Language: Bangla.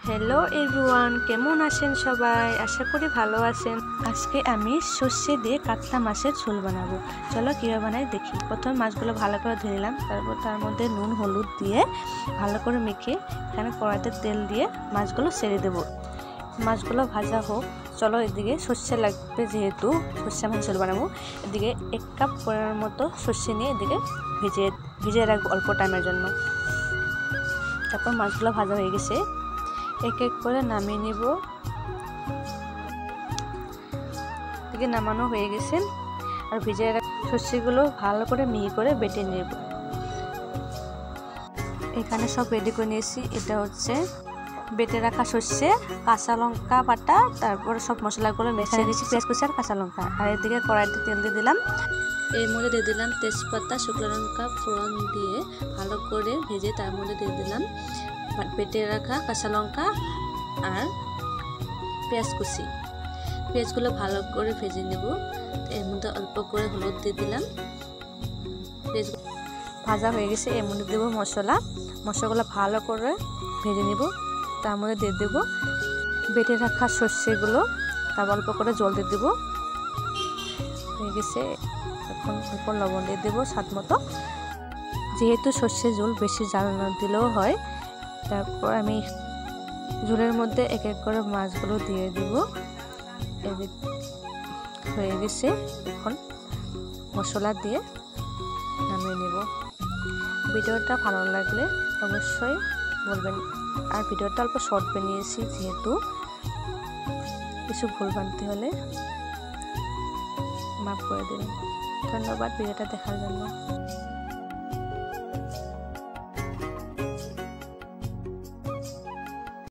হ্যালো এভরিওয়ান, কেমন আছেন সবাই? আশা করি ভালো আছেন। আজকে আমি সর্ষে দিয়ে কাতলা মাছের ঝোল বানাবো। চলো কীভাবে বানাই দেখি। প্রথমে মাছগুলো ভালো করে ধুয়ে নিলাম, তারপর তার মধ্যে নুন হলুদ দিয়ে ভালো করে মেখে এখানে কড়াইতে তেল দিয়ে মাছগুলো ছেড়ে দেবো। মাছগুলো ভাজা হোক। চলো এদিকে সর্ষে লাগবে, যেহেতু সর্ষে মাছের ঝোল বানাবো। এদিকে 1 কাপ পরিমাণ মতো সর্ষে নিয়ে এদিকে ভিজিয়ে রাখবো অল্প টাইমের জন্য। তারপর মাছগুলো ভাজা হয়ে গেছে, এক এক করে নামিয়ে নিব। থেকে নামানো হয়ে গেছে, আর ভিজিয়ে রাখা সর্ষেগুলো ভালো করে মিহি করে বেটে নেব। এখানে সব রেডি করে নিয়েছি। এটা হচ্ছে বেটে রাখা সর্ষে, কাঁচা লঙ্কা বাটা, তারপর সব মশলাগুলো মিশিয়ে দিয়েছি, পেঁয়াজ কুচি আর কাঁচা লঙ্কা। আর এদিকে কড়াইতে তেল দিয়ে দিলাম, এর মধ্যে দিয়ে দিলাম তেজপাতা, শুকনো লঙ্কা ফোড়ন দিয়ে ভালো করে ভেজে তার মধ্যে দিয়ে দিলাম বেটে রাখা কাঁচা লঙ্কা আর পেঁয়াজ কুচি। পেঁয়াজগুলো ভালো করে ভেজে নেব। এর মধ্যে অল্প করে হলুদ দিয়ে দিলাম। পেঁয়াজ ভাজা হয়ে গেছে, এর মধ্যে দেবো মশলাগুলো ভালো করে ভেজে নেব। তার মধ্যে দিয়ে দেবো বেটে রাখা সর্ষেগুলো, তারপর অল্প করে জল দিয়ে দেবো। হয়ে গেছে, এখন অল্প লবণ দিয়ে দেবো স্বাদ মতো। যেহেতু সর্ষে ঝোল বেশি জাল না দিলেও হয়। তারপর আমি ঝোলের মধ্যে এক এক করে মাছগুলো দিয়ে দিব। হয়ে গেছে, এখন মশলা দিয়ে নামিয়ে নেব। ভিডিওটা ভালো লাগলে অবশ্যই বলবেন। আর ভিডিওটা অল্প শর্ট বানিয়েছি, যেহেতু কিছু ভুল বানতে হলে মাফ করে দেবেন। ধন্যবাদ ভিডিওটা দেখার জন্য।